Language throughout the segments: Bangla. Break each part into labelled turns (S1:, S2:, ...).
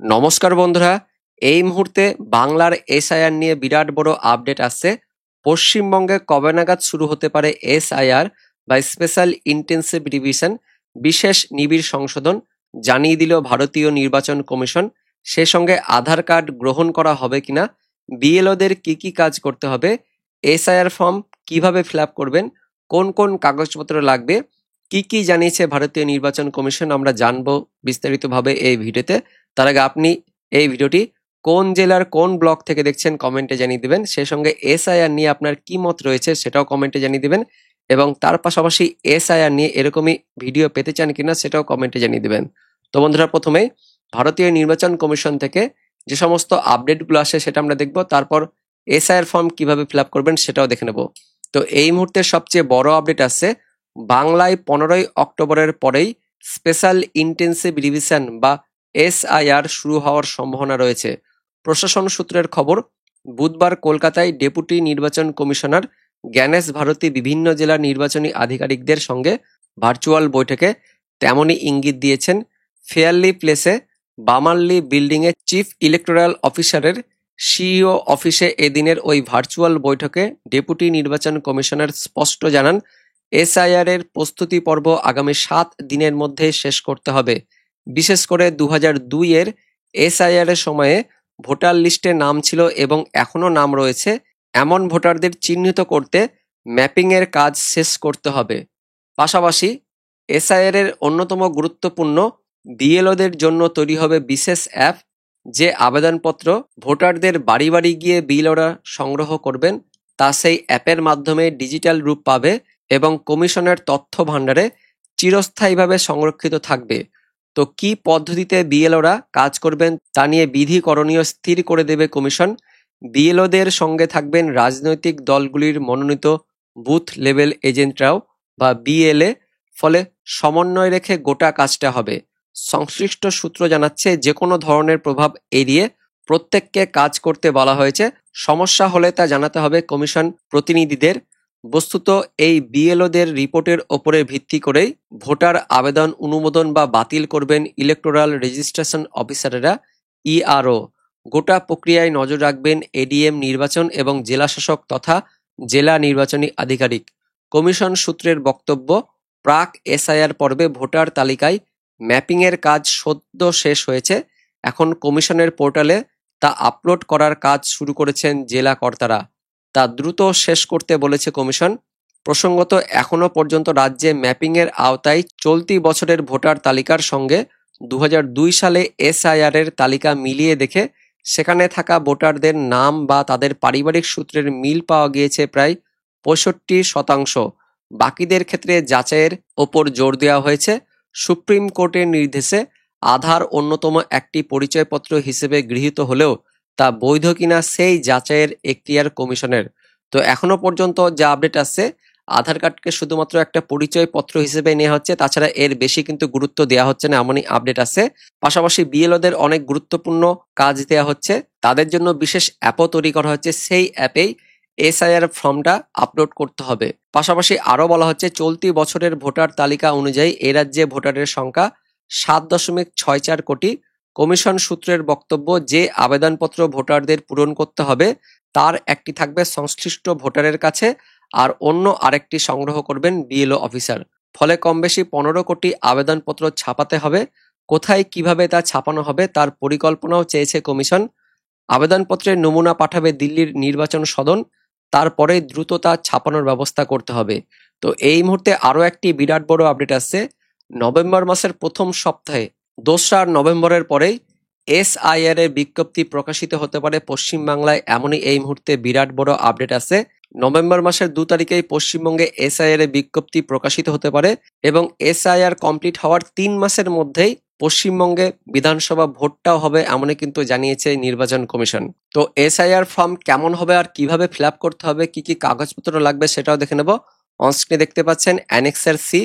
S1: নমস্কার বন্ধুরা, এই মুহূর্তে বাংলার এসআইআর নিয়ে বিরাট বড় আপডেট আসছে। পশ্চিমবঙ্গে কবে নাগাদ শুরু হতে পারে এসআইআর বা স্পেশাল ইন্টেন্সিভ রিভিশন, বিশেষ নিবিড় সংশোধন জানিয়ে দিল ভারতীয় নির্বাচন কমিশন। সে সঙ্গে আধার কার্ড গ্রহণ করা হবে কিনা, বিএলওদের কি কি কাজ করতে হবে, এসআইআর ফর্ম কিভাবে ফিল আপ করবেন, কোন কোন কাগজপত্র লাগবে, কি কি জানিয়েছে ভারতীয় নির্বাচন কমিশন আমরা জানবো বিস্তারিতভাবে এই ভিডিওতে। তার আগে আপনি এই ভিডিওটি কোন জেলার কোন ব্লক থেকে দেখছেন কমেন্টে জানিয়ে দিবেন। সেই সঙ্গে এসআইআর নিয়ে আপনার কি মত রয়েছে সেটাও কমেন্টে জানিয়ে দিবেন, এবং তার পাশাপাশি এসআইআর নিয়ে এরকমই ভিডিও পেতে চান কিনা সেটাও কমেন্টে জানিয়ে দিবেন। তো বন্ধুরা, প্রথমেই ভারতীয় নির্বাচন কমিশন থেকে যে সমস্ত আপডেটগুলো আসে সেটা আমরা দেখব, তারপর এসআইআর ফর্ম কিভাবে ফিল আপ করবেন সেটাও দেখে নেব। তো এই মুহূর্তে সবচেয়ে বড় আপডেট আসছে, বাংলায় 15ই অক্টোবরের পরেই স্পেশাল ইন্টেন্সিভ রিভিশন বা এসআইআর শুরু হওয়ার সম্ভাবনা রয়েছে। প্রশাসন সূত্রের খবর, বুধবার কলকাতায় ডেপুটি নির্বাচন কমিশনার জ্ঞানেশ ভারতী বিভিন্ন জেলার নির্বাচনী আধিকারিকদের সঙ্গে ভার্চুয়াল বৈঠকে তেমনই ইঙ্গিত দিয়েছেন। ফেয়ারলি প্লেসে বামাল্লি বিল্ডিংয়ে চিফ ইলেকটোরাল অফিসারের সিইও অফিসে এদিনের ওই ভার্চুয়াল বৈঠকে ডেপুটি নির্বাচন কমিশনার স্পষ্ট জানান, এসআইআর এর প্রস্তুতি পর্ব আগামী 7 দিনের মধ্যে শেষ করতে হবে। বিশেষ করে 2002 এর এসআইআর এর সময়ে ভোটার লিস্টে নাম ছিল এবং এখনো নাম রয়েছে এমন ভোটারদের চিহ্নিত করতে ম্যাপিং এর কাজ শেষ করতে হবে। পাশাপাশি এসআইআর এর অন্যতম গুরুত্বপূর্ণ বিএলওদের জন্য তৈরি হবে বিশেষ অ্যাপ, যে আবেদনপত্র ভোটারদের বাড়ি বাড়ি গিয়ে বিএলওরা সংগ্রহ করবেন তা সেই অ্যাপের মাধ্যমে ডিজিটাল রূপ পাবে এবং কমিশনের তথ্য ভাণ্ডারে চিরস্থায়ীভাবে সংরক্ষিত থাকবে। তো কি পদ্ধতিতে বিএলওরা কাজ করবেন তা নিয়ে বিধি করণীয় স্থির করে দেবে কমিশন। বিএলওদের সঙ্গে থাকবেন রাজনৈতিক দলগুলির মনোনীত বুথ লেভেল এজেন্টরাও বা বিএলএ, ফলে সমন্বয় রেখে গোটা কাজটা হবে। সংশ্লিষ্ট সূত্র জানাচ্ছে, যে কোনো ধরনের প্রভাব এড়িয়ে প্রত্যেককে কাজ করতে বলা হয়েছে। সমস্যা হলে তা জানাতে হবে কমিশন প্রতিনিধিদের। বস্তুত এই বিএলওদের রিপোর্টের ওপরে ভিত্তি করেই ভোটার আবেদন অনুমোদন বা বাতিল করবেন ইলেকটোরাল রেজিস্ট্রেশন অফিসারেরা, ইআরও। গোটা প্রক্রিয়ায় নজর রাখবেন এডিএম নির্বাচন এবং জেলাশাসক তথা জেলা নির্বাচনী আধিকারিক। কমিশন সূত্রের বক্তব্য, প্রাক এসআইআর পর্বে ভোটার তালিকায় ম্যাপিংয়ের কাজ সদ্য শেষ হয়েছে। এখন কমিশনের পোর্টালে তা আপলোড করার কাজ শুরু করেছেন জেলা কর্তারা। তা দ্রুত শেষ করতে বলেছে কমিশন। প্রসঙ্গত, এখনো পর্যন্ত রাজ্যে ম্যাপিংয়ের আওতায় চলতি বছরের ভোটার তালিকার সঙ্গে 2002 সালে এসআইআর এর তালিকা মিলিয়ে দেখে সেখানে থাকা ভোটারদের নাম বা তাদের পারিবারিক সূত্রের মিল পাওয়া গিয়েছে প্রায় 65%। বাকিদের ক্ষেত্রে যাচাইয়ের ওপর জোর দেওয়া হয়েছে। সুপ্রিম কোর্টের নির্দেশে আধার অন্যতম একটি পরিচয়পত্র হিসেবে গৃহীত হলেও তা বৈধ কিনা সেই যাচাইয়ের এখতিয়ার কমিশনের। তো এখনো পর্যন্ত যা আপডেট আসছে, আধার কার্ডকে শুধুমাত্র একটা পরিচয়পত্র হিসেবে নেওয়া হচ্ছে, তাছাড়া এর বেশি কিন্তু গুরুত্ব দেওয়া হচ্ছে না, এমনই আপডেট আছে। পাশাপাশি বিএলওদের অনেক গুরুত্বপূর্ণ কাজ দেওয়া হচ্ছে, তাদের জন্য বিশেষ অ্যাপও তৈরি করা হচ্ছে, সেই অ্যাপেই এসআইআর ফর্মটা আপলোড করতে হবে। পাশাপাশি আরো বলা হচ্ছে, চলতি বছরের ভোটার তালিকা অনুযায়ী এ রাজ্যে ভোটারের সংখ্যা 7.64 কোটি। কমিশন সূত্রের বক্তব্য, যে আবেদনপত্র ভোটারদের পূরণ করতে হবে তার একটি থাকবে সংশ্লিষ্ট ভোটারের কাছে আর অন্য আরেকটি সংগ্রহ করবেন বিএলও অফিসার। ফলে কম বেশি 15 কোটি আবেদনপত্র ছাপাতে হবে। কোথায় কিভাবে তা ছাপানো হবে তার পরিকল্পনাও চেয়েছে কমিশন। আবেদনপত্রের নমুনা পাঠাবে দিল্লির নির্বাচন সদন, তারপরে দ্রুত তা ছাপানোর ব্যবস্থা করতে হবে। তো এই মুহূর্তে আরো একটি বিরাট বড় আপডেট আসছে, নভেম্বর মাসের প্রথম সপ্তাহে 2রা নভেম্বরের পরেই এসআইআর এর বিজ্ঞপ্তি প্রকাশিত হতে পারে পশ্চিমবাংলায়, এমনই এই মুহূর্তে বিরাট বড় আপডেট আছে। নভেম্বর মাসের 2 তারিখেই পশ্চিমবঙ্গে এসআইআর এর বিজ্ঞপ্তি প্রকাশিত হতে পারে এবং এসআইআর কমপ্লিট হওয়ার 3 মাসের মধ্যেই পশ্চিমবঙ্গে বিধানসভা ভোটটাও হবে, এমনই কিন্তু জানিয়েছে নির্বাচন কমিশন। তো এসআইআর ফর্ম কেমন হবে আর কিভাবে ফিল আপ করতে হবে, কি কি কাগজপত্র লাগবে সেটাও দেখে নেব। অনস্ক্রিনে দেখতে পাচ্ছেন অ্যানেক্সার সি,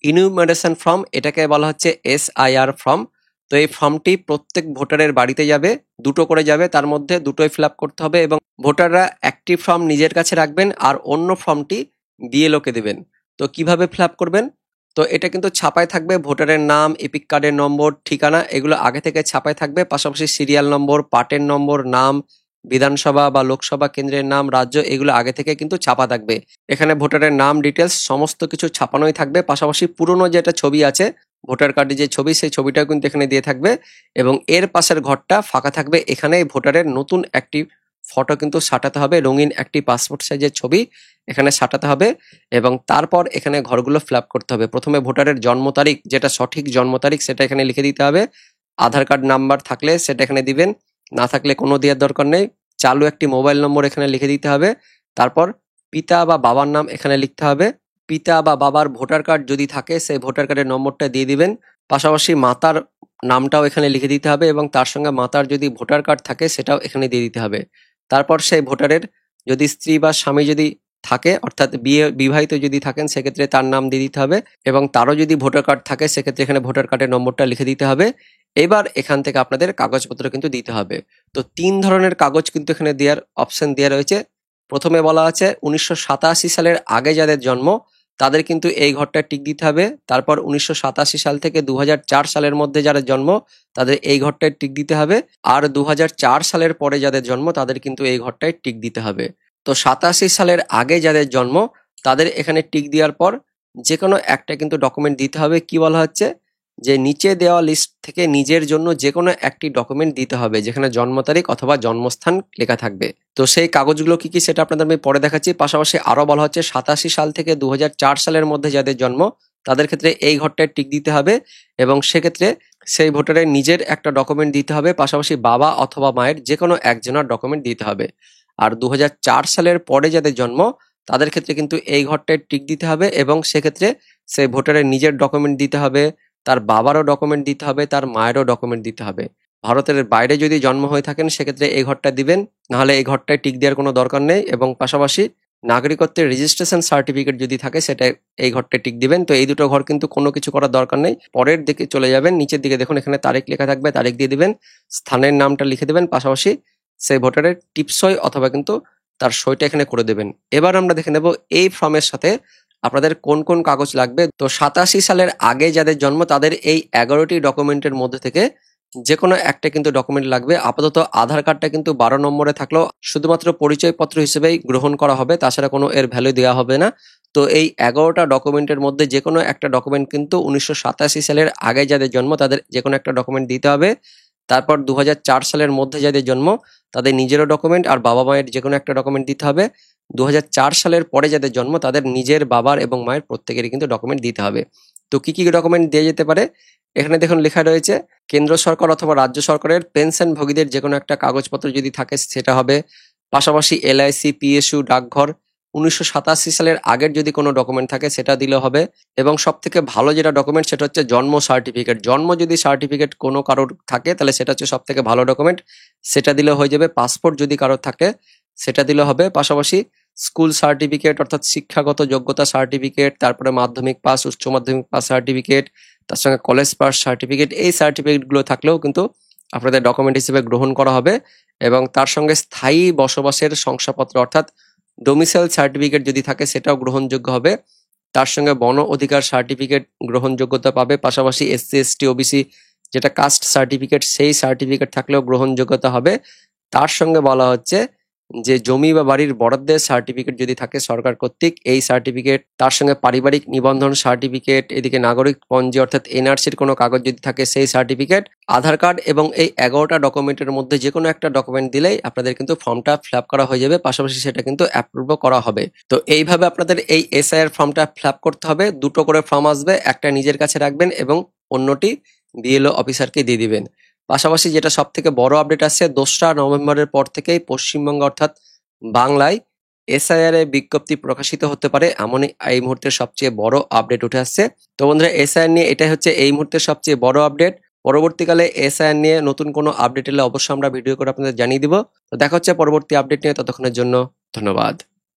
S1: ইনুমারেশন ফর্ম, এটাকে বলা হচ্ছে এসআইআর ফর্ম। তো এই ফর্মটি প্রত্যেক ভোটারের বাড়িতে যাবে, 2টো করে যাবে, তার মধ্যে 2টোই ফিল আপ করতে হবে এবং ভোটাররা একটি ফর্ম নিজের কাছে রাখবেন আর অন্য ফর্মটি বিএলওকে দেবেন। তো কিভাবে ফিল আপ করবেন, তো এটা কিন্তু ছাপায় থাকবে ভোটারের নাম, এপিক কার্ডের নম্বর, ঠিকানা, এগুলো আগে থেকে ছাপায় থাকবে। পাশাপাশি সিরিয়াল নম্বর, পার্টের নম্বর, নাম, বিধানসভা বা লোকসভা কেন্দ্রের নাম, রাজ্য, এগুলো আগে থেকে কিন্তু ছাপা থাকবে। এখানে ভোটারের নাম, ডিটেলস সমস্ত কিছু ছাপানোই থাকবে। পাশাপাশি পুরনো যেটা ছবি আছে ভোটার কার্ডে যে ছবি, সেই ছবিটাও কিন্তু এখানে দিয়ে থাকবে এবং এর পাশের ঘরটা ফাঁকা থাকবে। এখানে ভোটারের নতুন একটি ফটো কিন্তু সাঁটাতে হবে, রঙিন একটি পাসপোর্ট সাইজের ছবি এখানে সাঁটাতে হবে এবং তারপর এখানে ঘরগুলো ফিল আপ করতে হবে। প্রথমে ভোটারের জন্ম তারিখ, যেটা সঠিক জন্ম তারিখ সেটা এখানে লিখে দিতে হবে। আধার কার্ড নাম্বার থাকলে সেটা এখানে দিবেন, না থাকলে কোনো দেওয়ার দরকার নেই। চালু একটি মোবাইল নম্বর এখানে লিখে দিতে হবে। তারপর পিতা বা বাবার নাম এখানে লিখতে হবে। পিতা বা বাবার ভোটার কার্ড যদি থাকে সেই ভোটার কার্ডের নম্বরটা দিয়ে দিবেন। পাশাপাশি মাতার নামটাও এখানে লিখে দিতে হবে এবং তার সঙ্গে মাতার যদি ভোটার কার্ড থাকে সেটাও এখানে দিয়ে দিতে হবে। তারপর সেই ভোটারের যদি স্ত্রী বা স্বামী যদি থাকে, অর্থাৎ বিবাহিত যদি থাকেন, সেক্ষেত্রে তার নাম দিয়ে দিতে হবে এবং তারও যদি ভোটার কার্ড থাকে সেক্ষেত্রে এখানে ভোটার কার্ডের নম্বরটা লিখে দিতে হবে। এবার এখান থেকে আপনাদের কাগজপত্র কিন্তু দিতে হবে। তো ৩ ধরনের কাগজ কিন্তু এখানে দেওয়ার অপশন দেওয়া রয়েছে। প্রথমে বলা আছে ১৯৮৭ সালের আগে যাদের জন্ম তাদের কিন্তু এই ঘরটায় টিক দিতে হবে। তারপর ১৯৮৭ সাল থেকে ২০০৪ সালের মধ্যে যাদের জন্ম তাদের এই ঘরটায় টিক দিতে হবে। আর ২০০৪ সালের পরে যাদের জন্ম তাদের কিন্তু এই ঘরটায় টিক দিতে হবে। তো ৮৭ সালের আগে যাদের জন্ম তাদের এখানে টিক দেওয়ার পর যে কোনো একটা কিন্তু ডকুমেন্ট দিতে হবে। কি বলা হচ্ছে যে নিচে দেওয়া লিস্ট থেকে নিজের জন্য যে কোনো একটি ডকুমেন্ট দিতে হবে যেখানে জন্ম তারিখ অথবা জন্মস্থান লেখা থাকবে। তো সেই কাগজগুলো কি কি সেটা আপনাদের আমি পরে দেখাচ্ছি। পাশাপাশি আরো বলা হচ্ছে ৮৭ সাল থেকে ২০০৪ সালের মধ্যে যাদের জন্ম তাদের ক্ষেত্রে এই ঘরটায় টিক দিতে হবে এবং সেক্ষেত্রে সেই ভোটারের নিজের একটা ডকুমেন্ট দিতে হবে। পাশাপাশি বাবা অথবা মায়ের যে কোনো একজনের ডকুমেন্ট দিতে হবে। আর ২০০৪ সালের পরে যাদের জন্ম তাদের ক্ষেত্রে কিন্তু এই ঘরটায় টিক দিতে হবে এবং সেক্ষেত্রে সেই ভোটারের নিজের ডকুমেন্ট দিতে হবে, তার বাবারও ডকুমেন্ট দিতে হবে, তার মায়েরও ডকুমেন্ট দিতে হবে। ভারতের বাইরে যদি জন্ম হয়ে থাকেন সেক্ষেত্রে এই ঘরটা দিবেন, নাহলে এই ঘরটায় টিক দেওয়ার কোনো দরকার নেই। এবং পাশাপাশি নাগরিকত্বের রেজিস্ট্রেশন সার্টিফিকেট যদি থাকে সেটা এই ঘরটায় টিক দিবেন। তো এই দুটো ঘর কিন্তু কোনো কিছু করার দরকার নেই। পরের দিকে চলে যাবেন, নিচের দিকে দেখুন এখানে তারিখ লেখা থাকবে, তারিখ দিয়ে দিবেন, স্থানের নামটা লিখে দেবেন, পাশাপাশি সেই ভোটারের টিপসই অথবা কিন্তু তার সইটা এখানে করে দেবেন। এবার আমরা দেখে নেব এই ফর্মের সাথে আপনাদের কোন কোন কাগজ লাগবে। তো ৮৭ সালের আগে যাদের জন্ম তাদের এই ১১টি ডকুমেন্টের মধ্যে থেকে যে কোনো একটা কিন্তু ডকুমেন্ট লাগবে। আপাতত আধার কার্ডটা কিন্তু ১২ নম্বরে থাকলেও শুধুমাত্র পরিচয়পত্র হিসেবেই গ্রহণ করা হবে, তাছাড়া কোনো এর ভ্যালু দেওয়া হবে না। তো এই ১১টা ডকুমেন্টের মধ্যে যে কোনো একটা ডকুমেন্ট কিন্তু ১৯৮৭ সালের আগে যাদের জন্ম তাদের যে কোনো একটা ডকুমেন্ট দিতে হবে। তারপর ২০০৪ সালের মধ্যে যাদের জন্ম তাদের নিজেরও ডকুমেন্ট আর বাবা মায়ের যে কোনো একটা ডকুমেন্ট দিতে হবে। ২০০৪ সালের পরে যাদের জন্ম তাদের নিজের, বাবার এবং মায়ের প্রত্যেকেরই কিন্তু ডকুমেন্ট দিতে হবে। তো কি কি ডকুমেন্ট দেওয়া যেতে পারে এখানে দেখুন লেখা রয়েছে। কেন্দ্র সরকার অথবা রাজ্য সরকারের পেনশনভোগীদের যে কোনো একটা কাগজপত্র যদি থাকে সেটা হবে। পাশাপাশি এলআইসি, পিএসইউ, ডাকঘর ১৯৮৭ সালের আগের যদি কোনো ডকুমেন্ট থাকে সেটা দিলে হবে। এবং সব থেকে ভালো যেটা ডকুমেন্ট সেটা হচ্ছে জন্ম সার্টিফিকেট। জন্ম যদি সার্টিফিকেট কোনো কারোর থাকে তাহলে সেটা হচ্ছে সব থেকে ভালো ডকুমেন্ট, সেটা দিলে হয়ে যাবে। পাসপোর্ট যদি কারোর থাকে সেটা দিলে হবে। পাশাপাশি স্কুল সার্টিফিকেট অর্থাৎ শিক্ষাগত যোগ্যতা সার্টিফিকেট, তারপরে মাধ্যমিক পাস, উচ্চ মাধ্যমিক পাস সার্টিফিকেট, তার সঙ্গে কলেজ পাস সার্টিফিকেট, এই সার্টিফিকেটগুলো থাকলেও কিন্তু আপনাদের ডকুমেন্ট হিসেবে গ্রহণ করা হবে। এবং তার সঙ্গে স্থায়ী বসবাসের শংসাপত্র অর্থাৎ ডোমিসাইল সার্টিফিকেট যদি থাকে সেটাও গ্রহণযোগ্য হবে। তার সঙ্গে বন অধিকার সার্টিফিকেট গ্রহণযোগ্যতা পাবে। পাশাপাশি এসসি, এসটি, ওবিসি যেটা কাস্ট সার্টিফিকেট সেই সার্টিফিকেট থাকলেও গ্রহণযোগ্যতা হবে। তার সঙ্গে বলা হচ্ছে যে জমি বা বাড়ির বরাদ্দের সার্টিফিকেট যদি থাকে সরকার কর্তৃক এই সার্টিফিকেট, তার সঙ্গে পারিবারিক নিবন্ধন সার্টিফিকেট, এদিকে নাগরিক পঞ্জি অর্থাৎ এনআরসির কোনো কাগজ যদি থাকে সেই সার্টিফিকেট, আধার কার্ড এবং এই ১১টা ডকুমেন্টের মধ্যে যে কোনো একটা ডকুমেন্ট দিলেই আপনাদের কিন্তু ফর্মটা ফিল আপ করা হয়ে যাবে। পাশাপাশি সেটা কিন্তু অ্যাপ্রুভও করা হবে। তো এইভাবে আপনাদের এই এসআইআর ফর্মটা ফিল আপ করতে হবে। দুটো করে ফর্ম আসবে, একটা নিজের কাছে রাখবেন এবং অন্যটি বিএলও অফিসারকে দিয়ে দিবেন। পাশাপাশি যেটা সব থেকে বড় আপডেট আসছে ২রা নভেম্বরের পর থেকেই পশ্চিমবঙ্গ অর্থাৎ বাংলায় এসআইআর এর বিজ্ঞপ্তি প্রকাশিত হতে পারে, এমনই এই মুহূর্তের সবচেয়ে বড় আপডেট উঠে আসছে। তো বন্ধুরা এসআইআর নিয়ে এটাই হচ্ছে এই মুহূর্তের সবচেয়ে বড় আপডেট। পরবর্তীকালে এসআইআর নিয়ে নতুন কোনো আপডেট এলে অবশ্যই আমরা ভিডিও করে আপনাদের জানিয়ে দিব। তো দেখা হচ্ছে পরবর্তী আপডেট নিয়ে, ততক্ষণের জন্য ধন্যবাদ।